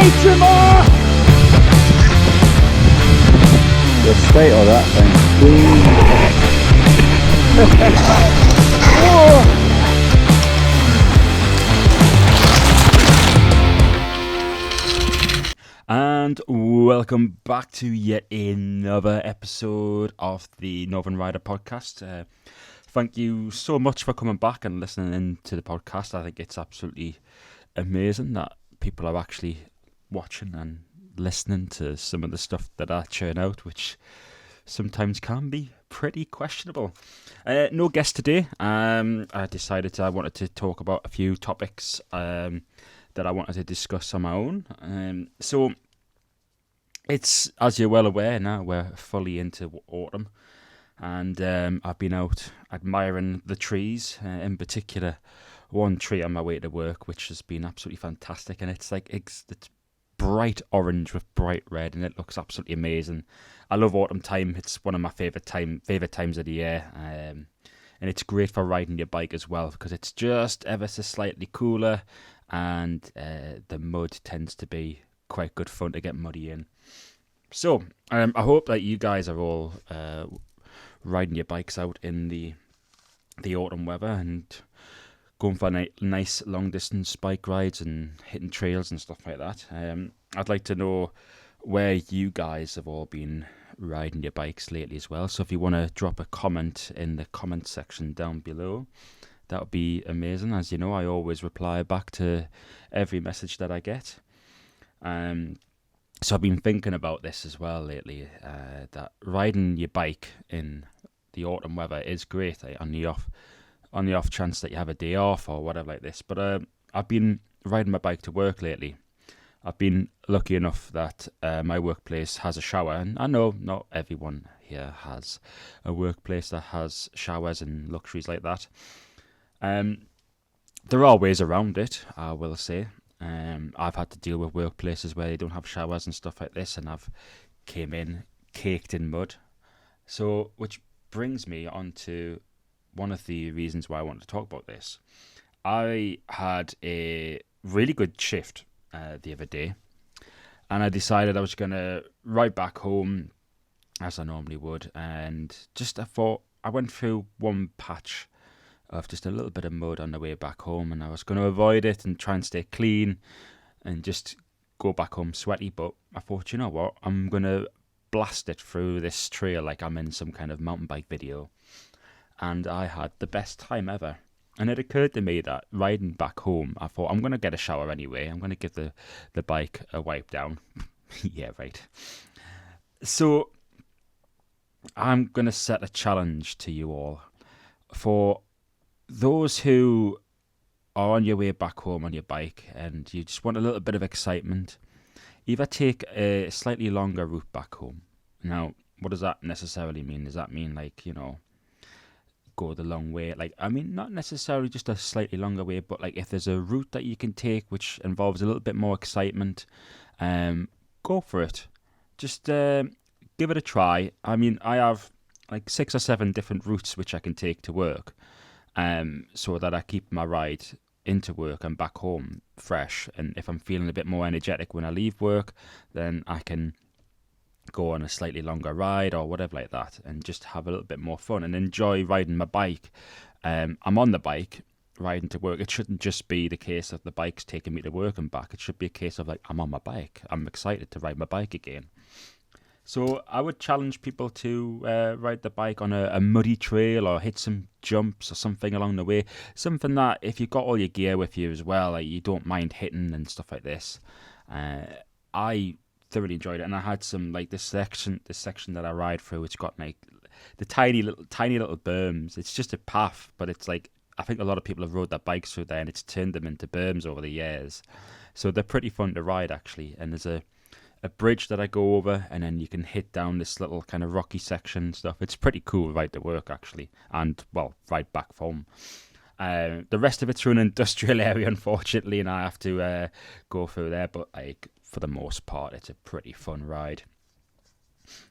Ultima! The state of that thing. And welcome back to yet another episode of the Northern Rider podcast. Thank you so much for coming back and listening in to the podcast. I think it's absolutely amazing that people are actually watching and listening to some of the stuff that I churn out, which sometimes can be pretty questionable. No guest today. I decided I wanted to talk about a few topics that I wanted to discuss on my own. So it's, as you're well aware now, we're fully into autumn, and I've been out admiring the trees, in particular one tree on my way to work, which has been absolutely fantastic, and it's bright orange with bright red, and it looks absolutely amazing. I love autumn time. It's one of my favourite times of the year, and it's great for riding your bike as well, because it's just ever so slightly cooler, and the mud tends to be quite good fun to get muddy in. So I hope that you guys are all riding your bikes out in the autumn weather and going for nice long distance bike rides and hitting trails and stuff like that. I'd like to know where you guys have all been riding your bikes lately as well. So if you want to drop a comment in the comment section down below, that would be amazing. As you know, I always reply back to every message that I get. So I've been thinking about this as well lately, that riding your bike in the autumn weather is great, on the off chance that you have a day off or whatever like this. But I've been riding my bike to work lately. I've been lucky enough that my workplace has a shower, and I know not everyone here has a workplace that has showers and luxuries like that. There are ways around it, I will say. I've had to deal with workplaces where they don't have showers and stuff like this, and I've came in caked in mud. So, which brings me on to one of the reasons why I wanted to talk about this. I had a really good shift the other day, and I decided I was going to ride back home as I normally would, and I thought I went through one patch of just a little bit of mud on the way back home, and I was going to avoid it and try and stay clean and just go back home sweaty. But I thought, you know what, I'm going to blast it through this trail like I'm in some kind of mountain bike video. And I had the best time ever. And it occurred to me that riding back home, I thought, I'm going to get a shower anyway. I'm going to give the bike a wipe down. Yeah, right. So I'm going to set a challenge to you all. For those who are on your way back home on your bike and you just want a little bit of excitement, either take a slightly longer route back home. Now, what does that necessarily mean? Does that mean, like, you know, go the long way? Like, I mean, not necessarily just a slightly longer way, but like if there's a route that you can take which involves a little bit more excitement, go for it. Just give it a try. I mean, I have like 6 or 7 different routes which I can take to work, so that I keep my ride into work and back home fresh. And if I'm feeling a bit more energetic when I leave work, then I can go on a slightly longer ride or whatever like that, and just have a little bit more fun and enjoy riding my bike. I'm on the bike riding to work. It shouldn't just be the case of the bike's taking me to work and back. It should be a case of like, I'm on my bike, I'm excited to ride my bike again. So I would challenge people to ride the bike on a muddy trail or hit some jumps or something along the way. Something that if you've got all your gear with you as well, like you don't mind hitting and stuff like this. I thoroughly enjoyed it, and I had some like this section that I ride through. It's got like the tiny little berms. It's just a path, but it's like I think a lot of people have rode their bikes through there, and it's turned them into berms over the years. So they're pretty fun to ride actually. And there's a bridge that I go over, and then you can hit down this little kind of rocky section and stuff. It's pretty cool ride to work actually, and well, ride back home. The rest of it's through an industrial area, unfortunately, and I have to go through there. But like for the most part, it's a pretty fun ride.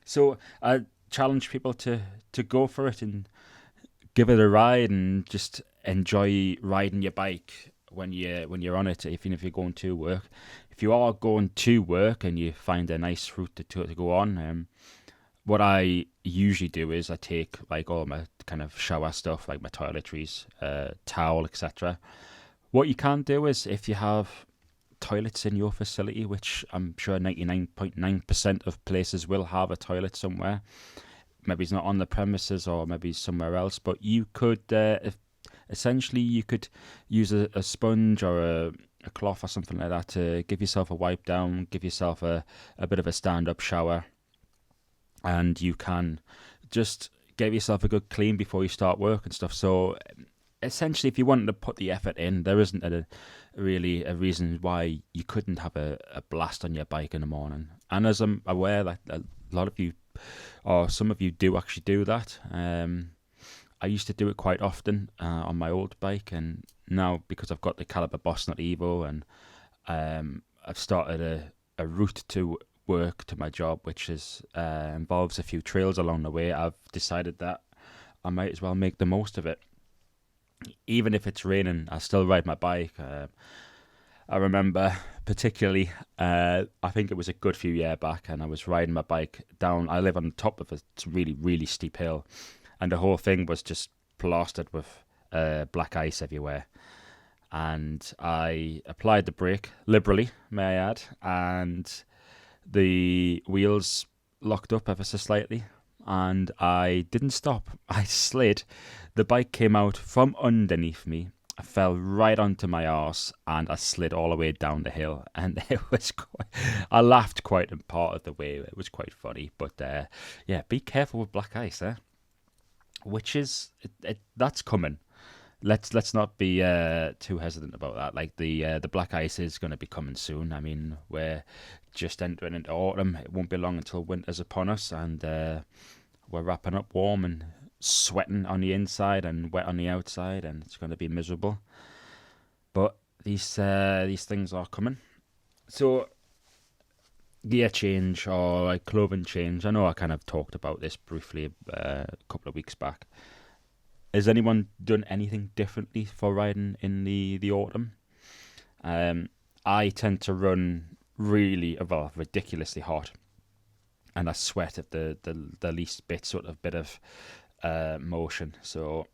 So I challenge people to go for it and give it a ride, and just enjoy riding your bike when you're on it, even if you're going to work. if you are going to work and you find a nice route to go on, what I usually do is I take like all my kind of shower stuff, like my toiletries, towel, etc. What you can do is if you have toilets in your facility, which I'm sure 99.9% of places will have a toilet somewhere. Maybe it's not on the premises or maybe somewhere else, but you could, essentially, you could use a sponge or a cloth or something like that to give yourself a wipe down, give yourself a bit of a stand-up shower, and you can just give yourself a good clean before you start work and stuff. So essentially, if you wanted to put the effort in, there isn't really a reason why you couldn't have a blast on your bike in the morning. And as I'm aware that a lot of you, or some of you, do actually do that. I used to do it quite often on my old bike, and now because I've got the Caliber Boss Not Evo, and I've started a route to work to my job, which involves a few trails along the way. I've decided that I might as well make the most of it. Even if it's raining, I still ride my bike. I remember particularly, I think it was a good few years back, and I was riding my bike down. I live on the top of a really, really steep hill, and the whole thing was just plastered with black ice everywhere. And I applied the brake liberally, may I add, and the wheels locked up ever so slightly, and I didn't stop. I slid. The bike came out from underneath me. I fell right onto my arse, and I slid all the way down the hill. And it was I laughed quite a part of the way. It was quite funny. But yeah, be careful with black ice, which is that's coming. Let's not be too hesitant about that. Like the black ice is going to be coming soon. I mean, we're just entering into autumn. It won't be long until winter's upon us, and we're wrapping up warm and sweating on the inside and wet on the outside, and it's going to be miserable. But these things are coming. So gear change or like clothing change. I know I kind of talked about this briefly a couple of weeks back. Has anyone done anything differently for riding in the autumn? I tend to run ridiculously hot, and I sweat at the least bit of motion. So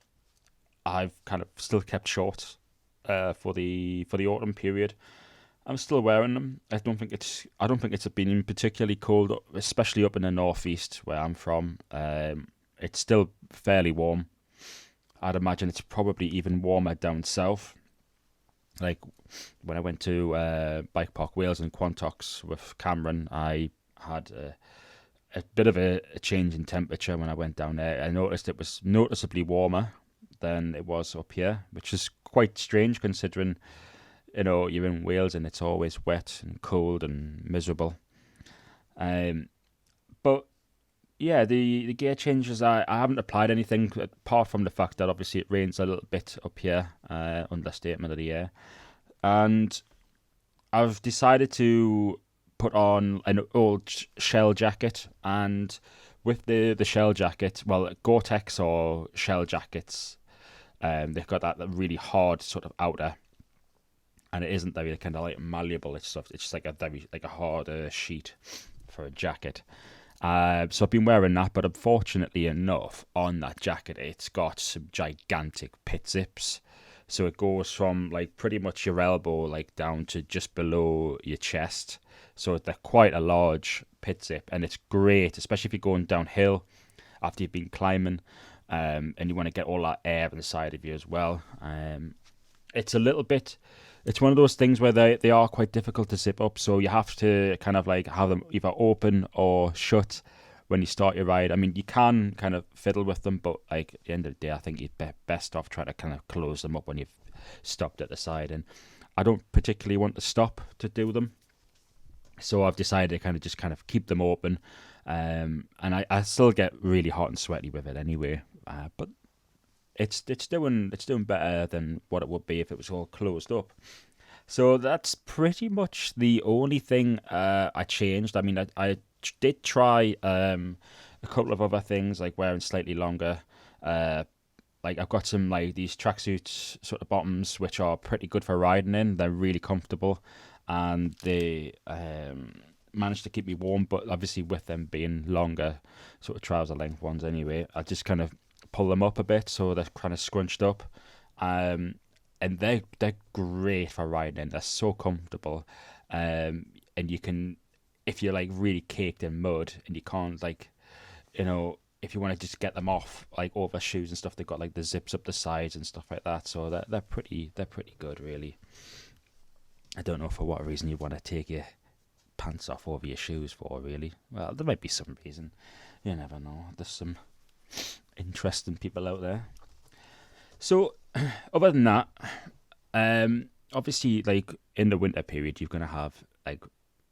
I've kind of still kept shorts for the autumn period. I'm still wearing them. I don't think it's been particularly cold, especially up in the northeast where I'm from. It's still fairly warm. I'd imagine it's probably even warmer down south. Like when I went to Bike Park Wales and Quantox with Cameron, I had a bit of a change in temperature when I went down there. I noticed it was noticeably warmer than it was up here, which is quite strange considering, you're in Wales and it's always wet and cold and miserable. But yeah, the gear changes, I haven't applied anything apart from the fact that obviously it rains a little bit up here, understatement of the year. And I've decided to put on an old shell jacket, and with the shell jacket, well, Gore-Tex or shell jackets, they've got that really hard sort of outer, and it isn't very kind of like malleable. It's just like a hard sheet for a jacket. So I've been wearing that, but unfortunately enough, on that jacket, it's got some gigantic pit zips. So it goes from like pretty much your elbow, like down to just below your chest. So they're quite a large pit zip, and it's great, especially if you're going downhill after you've been climbing, and you want to get all that air inside of you as well. It's one of those things where they are quite difficult to zip up, so you have to kind of like have them either open or shut when you start your ride. I mean, you can kind of fiddle with them, but like at the end of the day, I think you'd be best off trying to kind of close them up when you've stopped at the side. And I don't particularly want to stop to do them, so I've decided to kind of keep them open. And I still get really hot and sweaty with it anyway, but it's doing better than what it would be if it was all closed up. So that's pretty much the only thing I changed. I mean, I did try a couple of other things, like wearing slightly longer. Like I've got some like these tracksuit sort of bottoms, which are pretty good for riding in. They're really comfortable, and they managed to keep me warm. But obviously, with them being longer, sort of trouser length ones anyway, I just kind of pull them up a bit so they're kind of scrunched up. And they're great for riding in. They're so comfortable, and you can, if you're like really caked in mud and you can't like, if you want to just get them off like over shoes and stuff, they've got like the zips up the sides and stuff like that. So they're pretty good, really. I don't know for what reason you want to take your pants off over your shoes for, really. Well, there might be some reason. You never know. There's some interesting people out there. So, other than that, obviously, like in the winter period, you're gonna have like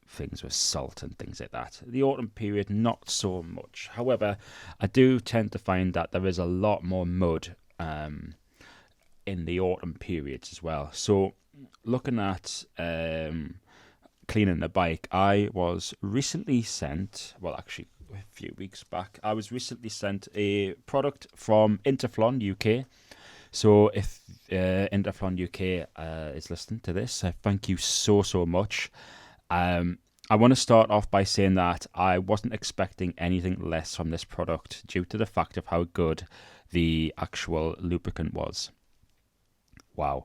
things with salt and things like that. The autumn period, not so much. However, I do tend to find that there is a lot more mud in the autumn periods as well. So, looking at cleaning the bike, I was recently sent, well, actually a few weeks back, I was recently sent a product from Interflon UK. So if Interflon UK is listening to this, thank you so much. I want to start off by saying that I wasn't expecting anything less from this product due to the fact of how good the actual lubricant was. Wow.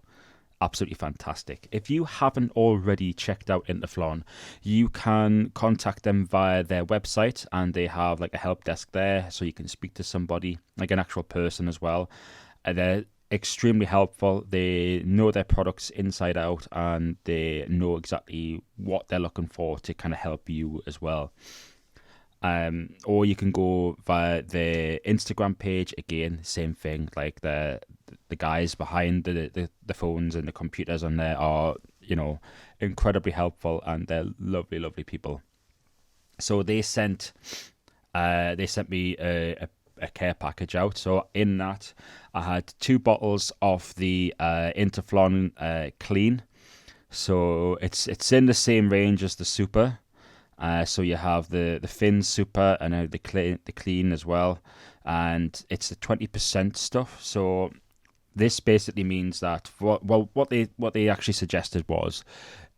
Absolutely fantastic. If you haven't already checked out Interflon, you can contact them via their website, and they have like a help desk there, so you can speak to somebody, like an actual person as well. They're extremely helpful. They know their products inside out, and they know exactly what they're looking for to kind of help you as well. Or you can go via their Instagram page. Again, same thing. Like the guys behind the phones and the computers on there are, incredibly helpful, and they're lovely people. So they sent me a care package out. So in that, I had 2 bottles of the Interflon Clean. So it's in the same range as the Super. So you have the Thin Super and the Clean as well, and it's the 20% stuff. So this basically means that what they actually suggested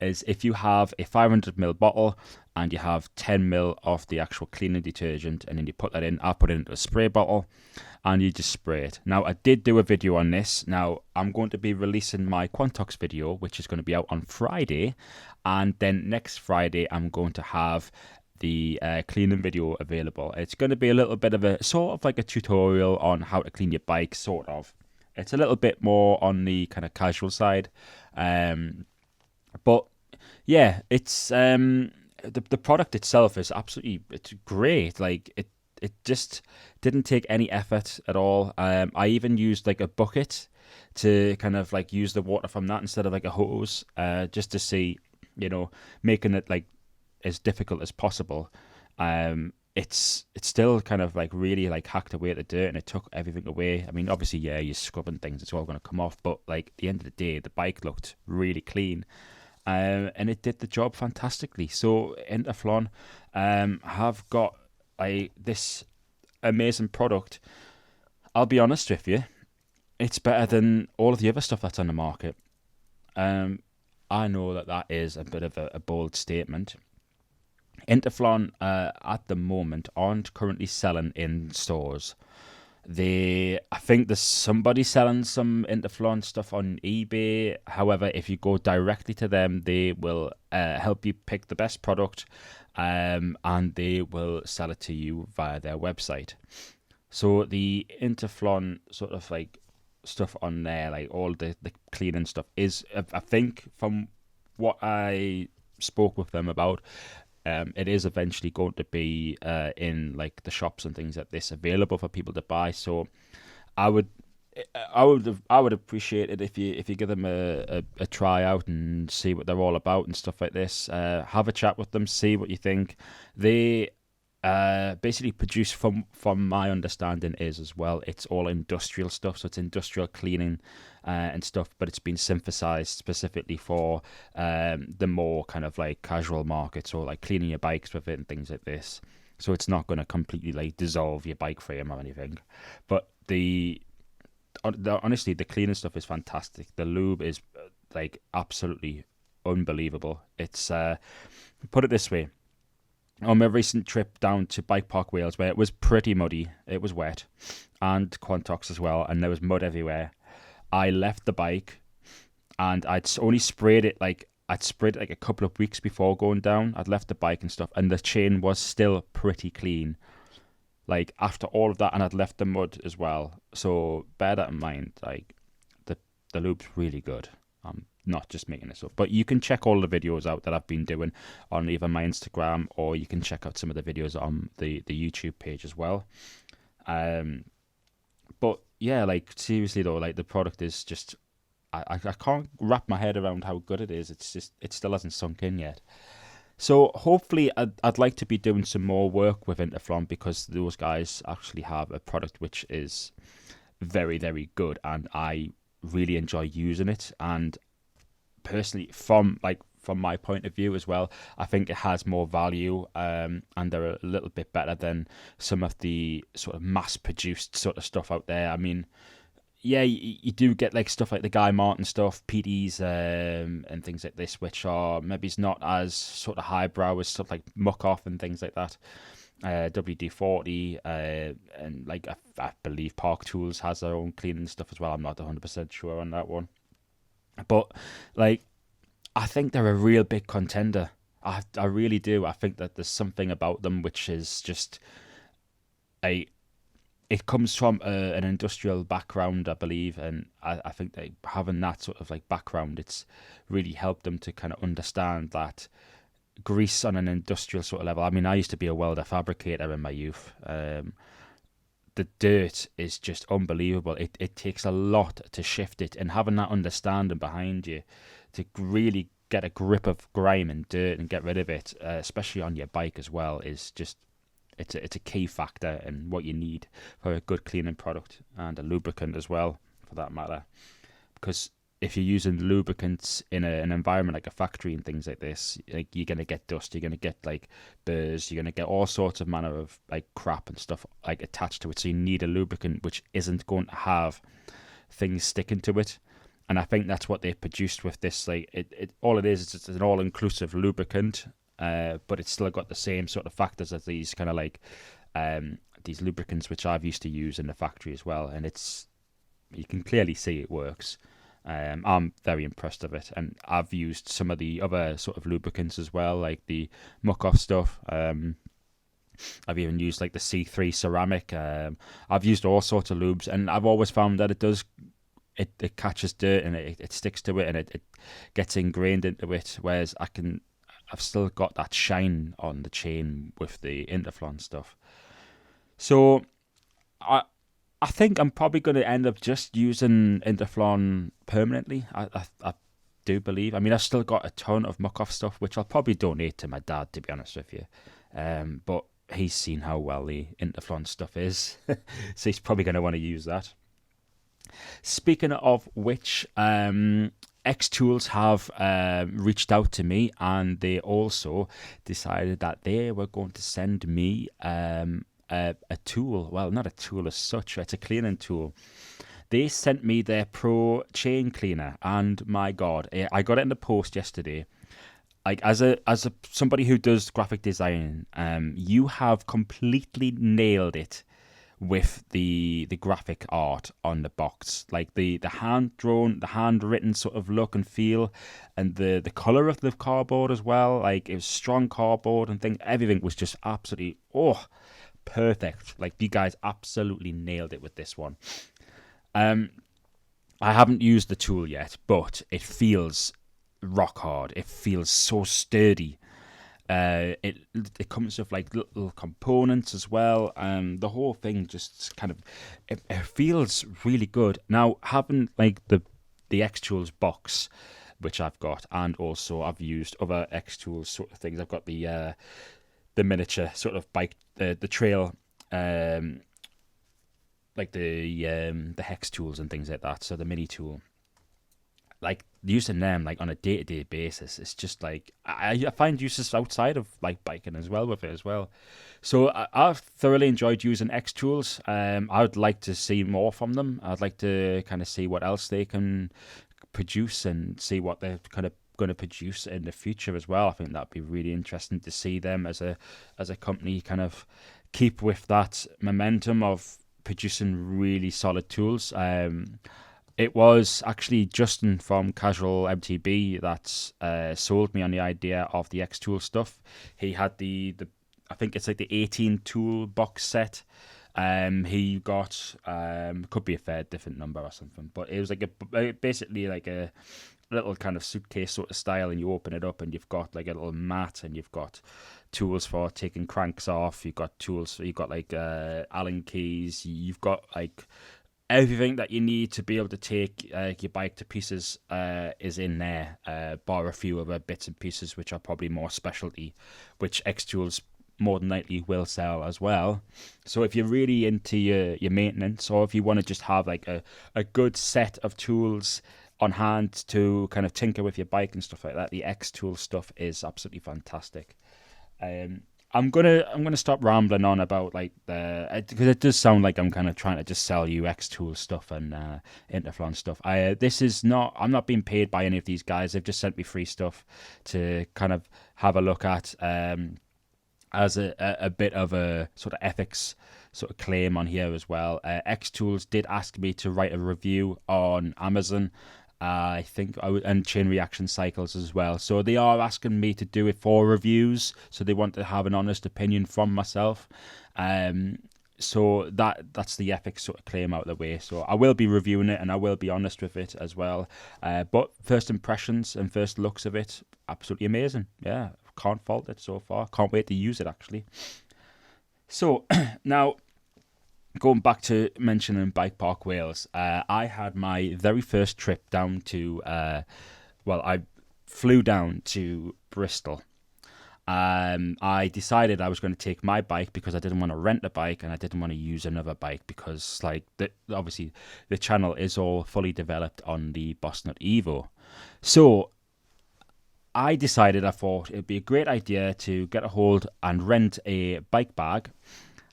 is if you have a 500ml bottle and you have 10ml of the actual cleaning detergent, and then you put that in, I'll put it into a spray bottle, and you just spray it. Now, I did do a video on this. Now, I'm going to be releasing my Quantox video, which is going to be out on Friday, and then next Friday, I'm going to have the cleaning video available. It's going to be a little bit of a sort of like a tutorial on how to clean your bike, sort of. It's a little bit more on the kind of casual side, but yeah, it's the product itself is it's great. Like it just didn't take any effort at all. I even used like a bucket to kind of like use the water from that instead of like a hose, just to see, making it like as difficult as possible. It's still kind of like really like hacked away at the dirt, and it took everything away. I mean, obviously, yeah, you're scrubbing things, it's all going to come off, but like at the end of the day, the bike looked really clean, and it did the job fantastically. So Interflon have got this amazing product. I'll be honest with you, it's better than all of the other stuff that's on the market. I know that is a bit of a bold statement. Interflon at the moment aren't currently selling in stores. I think there's somebody selling some Interflon stuff on eBay. However, if you go directly to them, they will help you pick the best product, and they will sell it to you via their website. So the Interflon sort of like stuff on there, like all the cleaning stuff, is, I think, from what I spoke with them about, it is eventually going to be in like the shops and things like this available for people to buy. So I would appreciate it if you give them a try out and see what they're all about and stuff like this. Have a chat with them, see what you think. They basically produce, from my understanding is as well, it's all industrial stuff, so it's industrial cleaning and stuff, but it's been synthesized specifically for the more kind of like casual markets, or like cleaning your bikes with it and things like this. So it's not going to completely like dissolve your bike frame or anything, but honestly, the cleaning stuff is fantastic. The lube is like absolutely unbelievable. It's put it this way. On my recent trip down to Bike Park Wales, where it was pretty muddy, it was wet, and Quantox as well, and there was mud everywhere, I left the bike, and only sprayed it I'd sprayed it like a couple of weeks before going down. I'd left the bike and stuff, and the chain was still pretty clean. Like after all of that, and I'd left the mud as well. So bear that in mind. Like the lube's really good. I'm not just making this up, but you can check all the videos out that I've been doing on either my Instagram, or you can check out some of the videos on the YouTube page as well. But yeah, like seriously though, like the product is just I can't wrap my head around how good it is. It's just it still hasn't sunk in yet. So hopefully I'd like to be doing some more work with Interflon, because those guys actually have a product which is very, very good, and I really enjoy using it. And personally, from my point of view as well, I think it has more value, and they're a little bit better than some of the sort of mass-produced sort of stuff out there. I mean, yeah, you do get like stuff like the Guy Martin stuff, PDs, and things like this, which are maybe not as sort of highbrow as stuff like Muck Off and things like that. WD-40, and like I believe Park Tools has their own cleaning stuff as well. I'm not 100% sure on that one, but like I think they're a real big contender. I really do. I think that there's something about them which is just it comes from an industrial background, I believe, and I think that having that sort of like background, it's really helped them to kind of understand that grease on an industrial sort of level. I mean, I used to be a welder fabricator in my youth. The dirt is just unbelievable. It takes a lot to shift it, and having that understanding behind you to really get a grip of grime and dirt and get rid of it, especially on your bike as well, is just it's a key factor in what you need for a good cleaning product, and a lubricant as well, for that matter. Because if you're using lubricants in an environment like a factory and things like this, like you're gonna get dust, you're gonna get like burrs, you're gonna get all sorts of manner of like crap and stuff like attached to it. So you need a lubricant which isn't going to have things sticking to it. And I think that's what they produced with this. Like it all it is it's an all-inclusive lubricant, but it's still got the same sort of factors as these kind of like these lubricants which I've used to use in the factory as well. And you can clearly see it works. I'm very impressed with it, and I've used some of the other sort of lubricants as well, like the Muck Off stuff. I've even used like the C3 ceramic. I've used all sorts of lubes, and I've always found that it catches dirt and it sticks to it, and it gets ingrained into it. Whereas I've still got that shine on the chain with the Interflon stuff. So I think I'm probably going to end up just using Interflon permanently. I do believe. I mean, I've still got a ton of Muck Off stuff, which I'll probably donate to my dad, to be honest with you. But he's seen how well the Interflon stuff is, so he's probably going to want to use that. Speaking of which, X-Tools have reached out to me, and they also decided that they were going to send me a tool. Well, not a tool as such, it's a cleaning tool. They sent me their Pro Chain Cleaner, and my God, I got it in the post yesterday. Like as somebody who does graphic design, you have completely nailed it with the graphic art on the box, like the hand drawn, the handwritten sort of look and feel, and the color of the cardboard as well. Like it was strong cardboard and things. Everything was just absolutely perfect. Like you guys absolutely nailed it with this one. I haven't used the tool yet, but it feels rock hard. It feels so sturdy. It comes with like little components as well. The whole thing just kind of it feels really good. Now having like the X-Tools box, which I've got, and also I've used other X-Tools sort of things. I've got the miniature sort of bike, the trail, like the hex tools and things like that. So the mini tool, like using them like on a day-to-day basis, it's just like I find uses outside of like biking as well with it as well. So I've thoroughly enjoyed using X-Tools. I would like to see more from them. I'd like to kind of see what else they can produce and see what they're kind of going to produce in the future as well. I think that'd be really interesting to see them as a company kind of keep with that momentum of producing really solid tools. It was actually Justin from Casual MTB that sold me on the idea of the X Tool stuff. He had the I think it's like the 18 tool box set. He got could be a fair different number or something, but it was like basically like a little kind of suitcase sort of style, and you open it up and you've got like a little mat, and you've got tools for taking cranks off, you've got tools, you've got like Allen keys, you've got like everything that you need to be able to take your bike to pieces is in there, bar a few other bits and pieces which are probably more specialty, which X Tools more than likely will sell as well. So if you're really into your maintenance, or if you want to just have like a good set of tools on hand to kind of tinker with your bike and stuff like that, the X Tool stuff is absolutely fantastic. I'm gonna stop rambling on about like because it does sound like I'm kind of trying to just sell you X Tool stuff and Interflon stuff. I'm not being paid by any of these guys. They've just sent me free stuff to kind of have a look at as a bit of a sort of ethics sort of claim on here as well. X Tools did ask me to write a review on Amazon. I think and Chain Reaction Cycles as well. So they are asking me to do it for reviews. So they want to have an honest opinion from myself. So that's the ethics sort of claim out of the way. So I will be reviewing it and I will be honest with it as well. But first impressions and first looks of it, absolutely amazing. Yeah, can't fault it so far. Can't wait to use it actually. So now, going back to mentioning Bike Park Wales, I had my very first trip down to, I flew down to Bristol. I decided I was going to take my bike because I didn't want to rent a bike and I didn't want to use another bike because, obviously, the channel is all fully developed on the Bossnut Evo. So I thought it'd be a great idea to get a hold and rent a bike bag.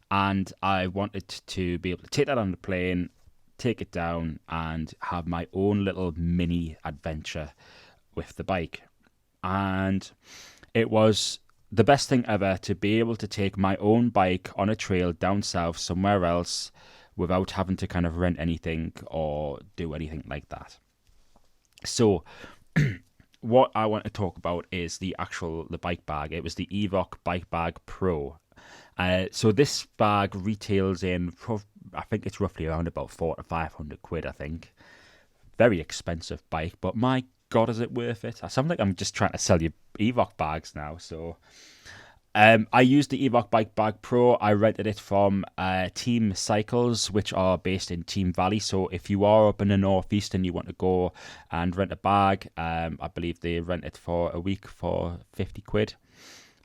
And I wanted to be able to take that on the plane, take it down, and have my own little mini adventure with the bike. And it was the best thing ever to be able to take my own bike on a trail down south somewhere else without having to kind of rent anything or do anything like that. So what I want to talk about is the bike bag. It was the Evoc Bike Bag Pro. So this bag retails in, I think it's roughly around about 400 to 500 quid, I think. Very expensive bike, but my God, is it worth it? I sound like I'm just trying to sell you Evoc bags now. So I used the Evoc Bike Bag Pro. I rented it from Team Cycles, which are based in Team Valley. So if you are up in the northeast and you want to go and rent a bag, I believe they rent it for a week for 50 quid.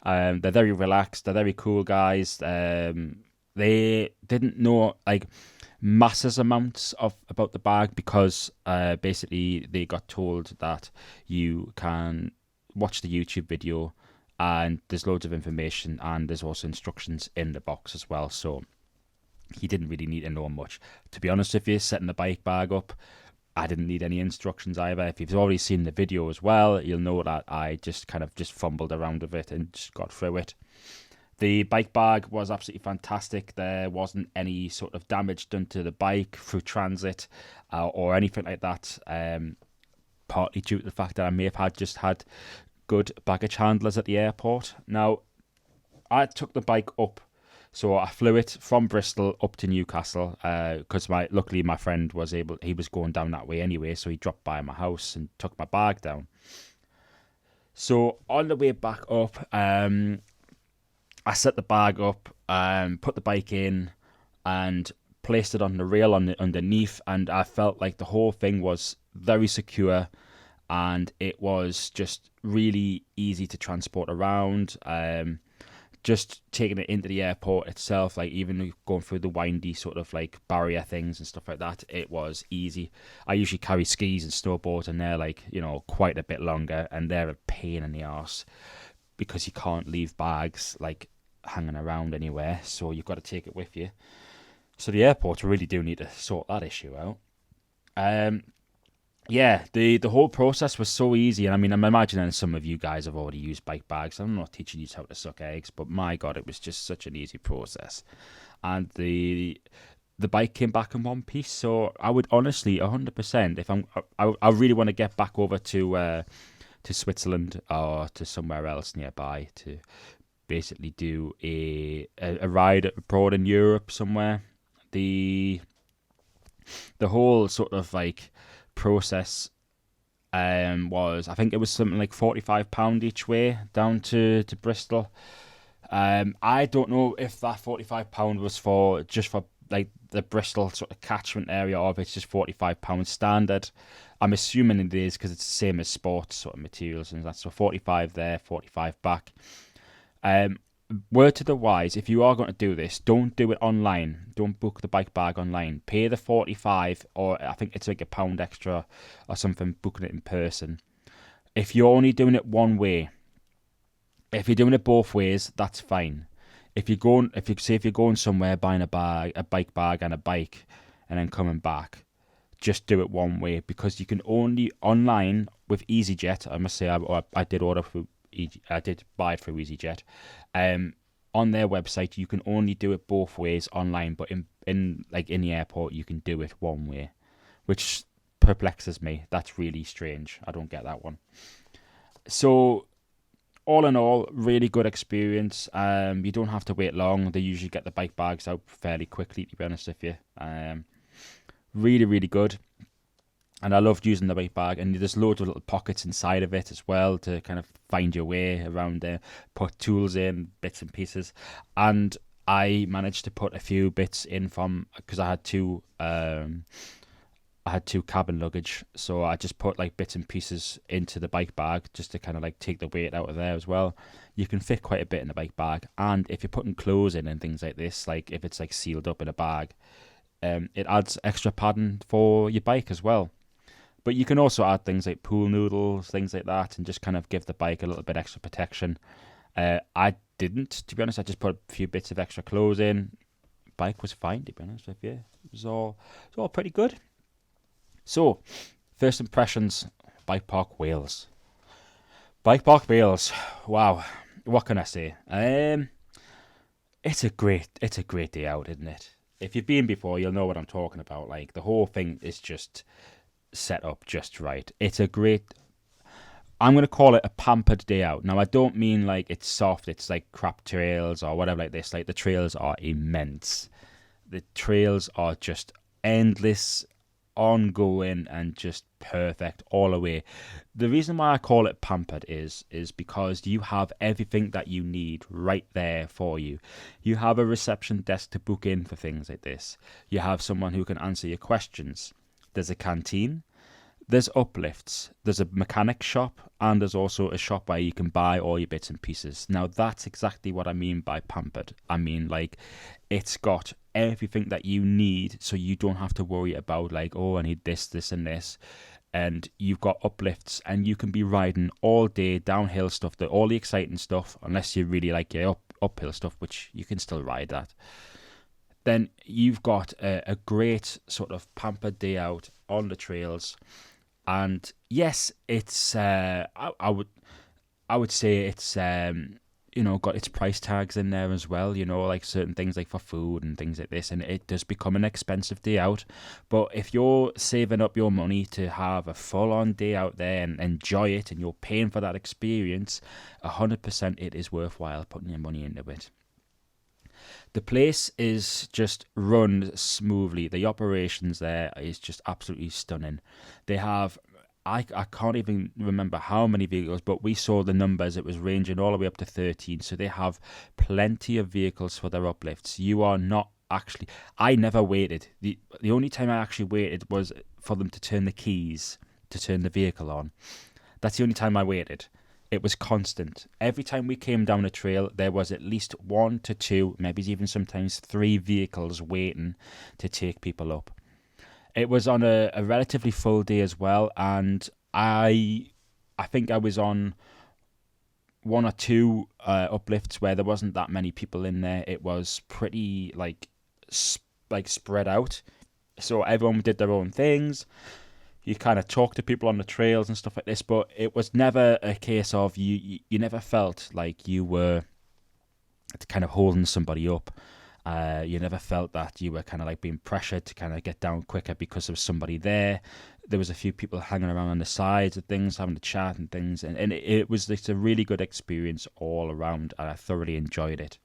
They're very relaxed. They're very cool guys. They didn't know like masses amounts about the bag because basically they got told that you can watch the YouTube video and there's loads of information and there's also instructions in the box as well. So he didn't really need to know much. To be honest with you, setting the bike bag up, I didn't need any instructions either. If you've already seen the video as well, you'll know that I just fumbled around with it and just got through it. The bike bag was absolutely fantastic. There wasn't any sort of damage done to the bike through transit or anything like that, partly due to the fact that I may have had good baggage handlers at the airport. Now, I took the bike up. So I flew it from Bristol up to Newcastle because luckily my friend he was going down that way anyway, so he dropped by my house and took my bag down. So on the way back up, I set the bag up, put the bike in and placed it on the rail underneath, and I felt like the whole thing was very secure and it was just really easy to transport around. Just taking it into the airport itself, like even going through the windy sort of like barrier things and stuff like that, it was easy. I usually carry skis and snowboards and they're like, quite a bit longer and they're a pain in the arse because you can't leave bags like hanging around anywhere, so you've got to take it with you. So the airports really do need to sort that issue out. yeah, the whole process was so easy. And I mean, I'm imagining some of you guys have already used bike bags. I'm not teaching you how to suck eggs, but my God, it was just such an easy process. And the bike came back in one piece. So I would honestly, 100%, if I really want to get back over to Switzerland or to somewhere else nearby to basically do a ride abroad in Europe somewhere. The the whole sort of like process was, I think it was something like £45 each way down to Bristol. I don't know if that £45 was for just for like the Bristol sort of catchment area, or if it's just £45 standard. I'm assuming it is because it's the same as sports sort of materials and that. So 45 there, 45 back. Um, Word to the wise, if you are going to do this, don't do it online. Don't book the bike bag online. Pay the 45, or I think it's like £1 extra or something, booking it in person. If you're only doing it one way, if you're doing it both ways, that's fine. If you're going somewhere buying a bike bag and a bike, and then coming back, just do it one way, because you can only online with EasyJet. I must say, I did order through, I did buy it through EasyJet. On their website, you can only do it both ways online, but in the airport, you can do it one way, which perplexes me. That's really strange. I don't get that one. So all in all, really good experience. You don't have to wait long. They usually get the bike bags out fairly quickly, to be honest with you. Really, really good. And I loved using the bike bag. And there's loads of little pockets inside of it as well to kind of find your way around there, put tools in, bits and pieces. And I managed to put a few bits in from, because I had two cabin luggage, so I just put like bits and pieces into the bike bag just to kind of like take the weight out of there as well. You can fit quite a bit in the bike bag, and if you're putting clothes in and things like this, like if it's like sealed up in a bag, it adds extra padding for your bike as well. But you can also add things like pool noodles, things like that, and just kind of give the bike a little bit extra protection. I didn't, to be honest. I just put a few bits of extra clothes in. Bike was fine, to be honest with you. It was all pretty good. So, first impressions, Bike Park Wales. Bike Park Wales. Wow, what can I say? It's a great day out, isn't it? If you've been before, you'll know what I'm talking about. Like, the whole thing is just set up just right. I'm going to call it a pampered day out. Now, I don't mean like it's soft, it's like crap trails or whatever like this. Like, the trails are immense. The trails are just endless, ongoing, and just perfect all the way. The reason why I call it pampered is because you have everything that you need right there for you. You have a reception desk to book in for things like this. You have someone who can answer your questions. There's a canteen. There's uplifts, there's a mechanic shop, and there's also a shop where you can buy all your bits and pieces. Now, that's exactly what I mean by pampered. I mean, like, it's got everything that you need, so you don't have to worry about, like, oh, I need this, this, and this. And you've got uplifts, and you can be riding all day downhill stuff, all the exciting stuff, unless you really like your uphill stuff, which you can still ride that. Then you've got a great sort of pampered day out on the trails. And yes, it's I would say it's got its price tags in there as well. Like certain things like for food and things like this, and it does become an expensive day out. But if you're saving up your money to have a full-on day out there and enjoy it, and you're paying for that experience, 100% it is worthwhile putting your money into it. The place is just run smoothly. The operations there is just absolutely stunning. They have, I can't even remember how many vehicles, but we saw the numbers. It was ranging all the way up to 13. So they have plenty of vehicles for their uplifts. You are not actually, I never waited. The only time I actually waited was for them to turn the keys to turn the vehicle on. That's the only time I waited. It was constant. Every time we came down a trail, there was at least 1 to 2, maybe even sometimes 3 vehicles waiting to take people up. It was on a relatively full day as well, and I think I was on 1 or 2 uplifts where there wasn't that many people in there. It was pretty like spread out, so everyone did their own things. You kind of talk to people on the trails and stuff like this, but it was never a case of you never felt like you were kind of holding somebody up. You never felt that you were kind of like being pressured to kind of get down quicker because there was somebody there. There was a few people hanging around on the sides of things, having a chat and things, and it was like a really good experience all around, and I thoroughly enjoyed it.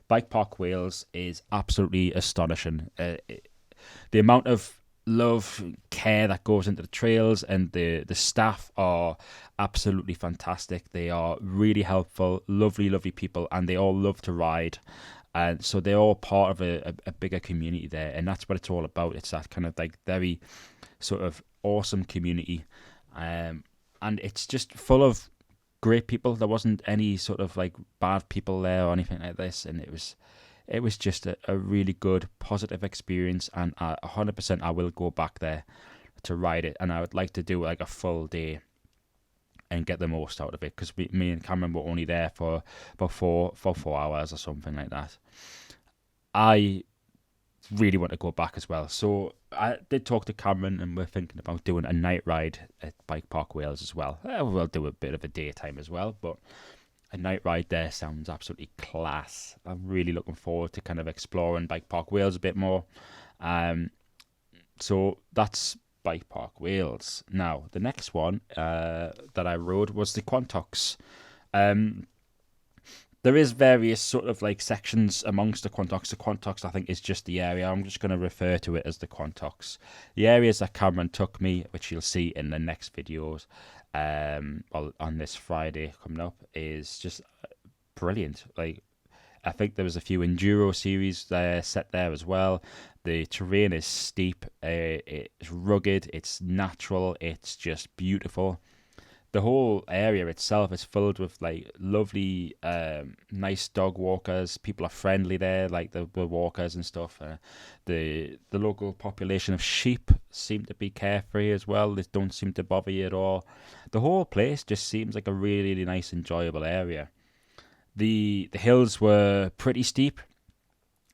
Bike Park Wales is absolutely astonishing. The amount of love, care that goes into the trails, and the staff are absolutely fantastic. They are really helpful, lovely people, and they all love to ride. And so they're all part of a bigger community there, and that's what it's all about. It's that kind of like very sort of awesome community, and it's just full of great people. There wasn't any sort of like bad people there or anything like this, and it was just a really good, positive experience, and 100% I will go back there to ride it, and I would like to do like a full day and get the most out of it, because me and Cameron were only there for about 4 hours or something like that. I really want to go back as well, so I did talk to Cameron, and we're thinking about doing a night ride at Bike Park Wales as well. We'll do a bit of a daytime as well, but a night ride there sounds absolutely class. I'm really looking forward to kind of exploring Bike Park Wales a bit more. So that's Bike Park Wales. Now, the next one that I rode was the Quantox. There is various sort of like sections amongst the Quantox. The Quantox, I think, is just the area. I'm just going to refer to it as the Quantox. The areas that Cameron took me, which you'll see in the next videos, well, on this Friday coming up, is just brilliant. Like, I think there was a few enduro series there set there as well. The terrain is steep, it's rugged, it's natural, it's just beautiful. The whole area itself is filled with like lovely, nice dog walkers. People are friendly there, like the walkers and stuff. The local population of sheep seem to be carefree as well. They don't seem to bother you at all. The whole place just seems like a really, really nice, enjoyable area. The hills were pretty steep.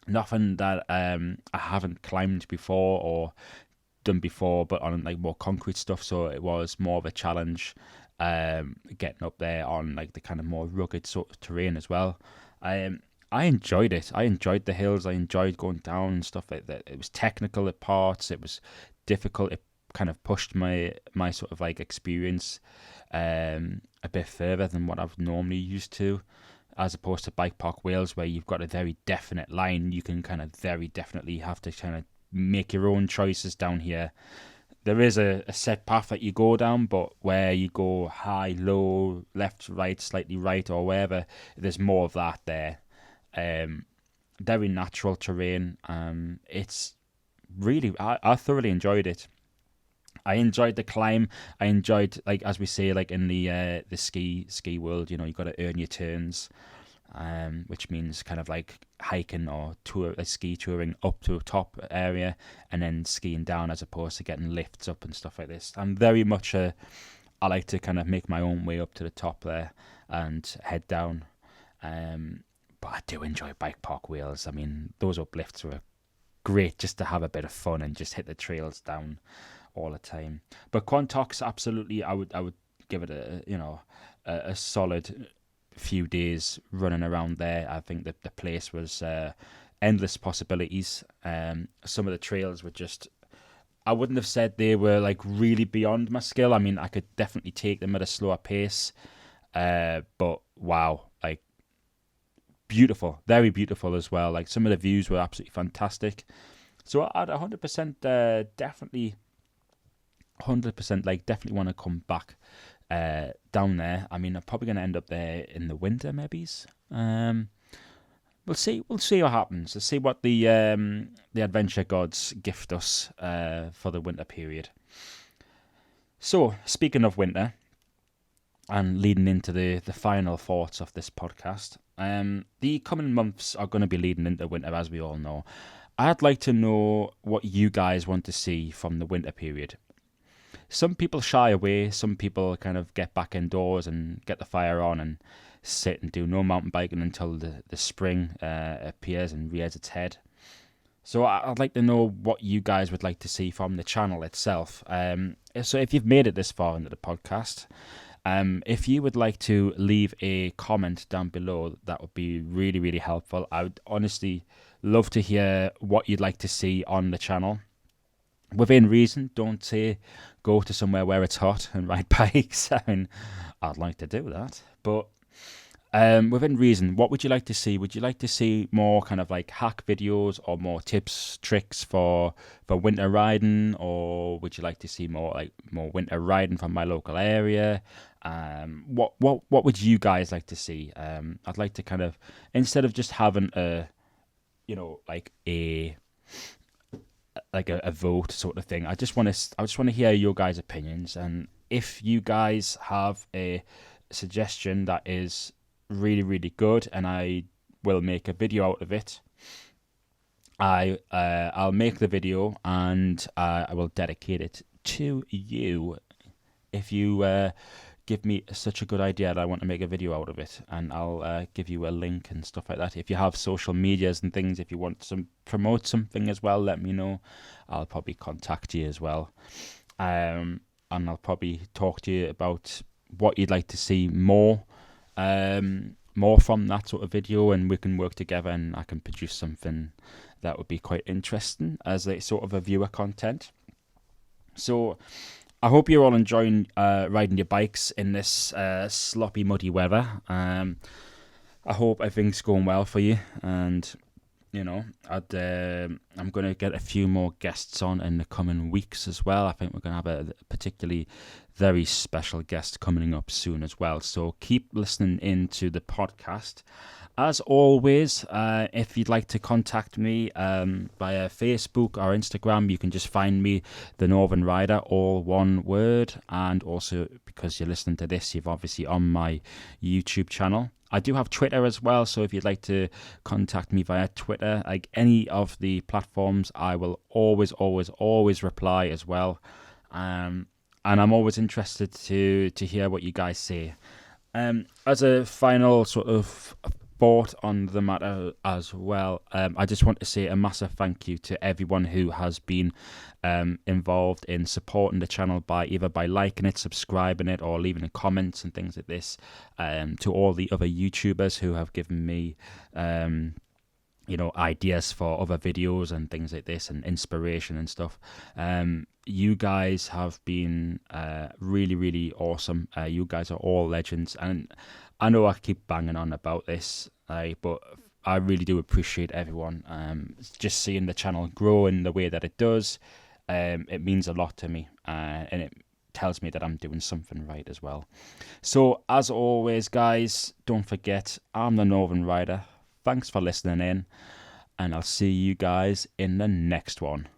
Nothing that I haven't climbed before or done before, but on like more concrete stuff. So it was more of a challenge getting up there on like the kind of more rugged sort of terrain as well. I enjoyed it. I enjoyed the hills. I enjoyed going down and stuff like that. It was technical at parts. It was difficult. It kind of pushed my sort of like experience a bit further than what I've normally used to, as opposed to Bike Park Wales, where you've got a very definite line. You can kind of very definitely have to kind of make your own choices down here. There is a set path that you go down, but where you go high, low, left, right, slightly right, or wherever, there's more of that there. Very natural terrain. It's really, I thoroughly enjoyed it. I enjoyed the climb. I enjoyed, like, as we say, like in the ski world, you know, you got to earn your turns, which means kind of like hiking or ski touring up to a top area and then skiing down, as opposed to getting lifts up and stuff like this. I'm very much I like to kind of make my own way up to the top there and head down. But I do enjoy Bike Park Wales. I mean, those uplifts were great just to have a bit of fun and just hit the trails down all the time. But Quantox, absolutely, I would give it a solid few days running around there. I think that the place was endless possibilities. Some of the trails were just, I wouldn't have said they were like really beyond my skill. I mean, I could definitely take them at a slower pace, but wow, like beautiful, very beautiful as well. Like some of the views were absolutely fantastic. So I'd 100% definitely 100% like definitely want to come back down there. I mean, I'm probably going to end up there in the winter, maybe. We'll see what happens. Let's see what the adventure gods gift us for the winter period. So, speaking of winter, and leading into the final thoughts of this podcast, the coming months are going to be leading into winter, as we all know. I'd like to know what you guys want to see from the winter period. Some people shy away. Some people kind of get back indoors and get the fire on and sit and do no mountain biking until the spring appears and rears its head. So I'd like to know what you guys would like to see from the channel itself. So if you've made it this far into the podcast, if you would like to leave a comment down below, that would be really, really helpful. I would honestly love to hear what you'd like to see on the channel. Within reason, don't say go to somewhere where it's hot and ride bikes. I mean, I'd like to do that, but within reason, what would you like to see? Would you like to see more kind of like hack videos or more tips, tricks for winter riding, or would you like to see more winter riding from my local area? What would you guys like to see? I'd like to kind of, instead of just having a vote sort of thing, I just want to hear your guys' opinions, and if you guys have a suggestion that is really, really good and I will make a video out of it, I'll make the video and I will dedicate it to you if you give me such a good idea that I want to make a video out of it, and I'll give you a link and stuff like that. If you have social medias and things, if you want to promote something as well, let me know. I'll probably contact you as well, and I'll probably talk to you about what you'd like to see more from that sort of video, and we can work together and I can produce something that would be quite interesting as a sort of a viewer content. So I hope you're all enjoying riding your bikes in this sloppy, muddy weather. I hope everything's going well for you, and I'm going to get a few more guests on in the coming weeks as well. I think we're going to have a particularly very special guest coming up soon as well. So keep listening into the podcast. As always, if you'd like to contact me via Facebook or Instagram, you can just find me, The Northern Rider, all one word. And also, because you're listening to this, you're obviously on my YouTube channel. I do have Twitter as well, so if you'd like to contact me via Twitter, like any of the platforms, I will always reply as well. And I'm always interested to hear what you guys say. As a final sort of thought on the matter as well, I just want to say a massive thank you to everyone who has been involved in supporting the channel by liking it, subscribing it, or leaving comments and things like this. To all the other YouTubers who have given me ideas for other videos and things like this, and inspiration and stuff. You guys have been really, really awesome. You guys are all legends, and I know I keep banging on about this, but I really do appreciate everyone. Just seeing the channel grow in the way that it does, it means a lot to me, and it tells me that I'm doing something right as well. So, as always, guys, don't forget, I'm the Northern Rider. Thanks for listening in, and I'll see you guys in the next one.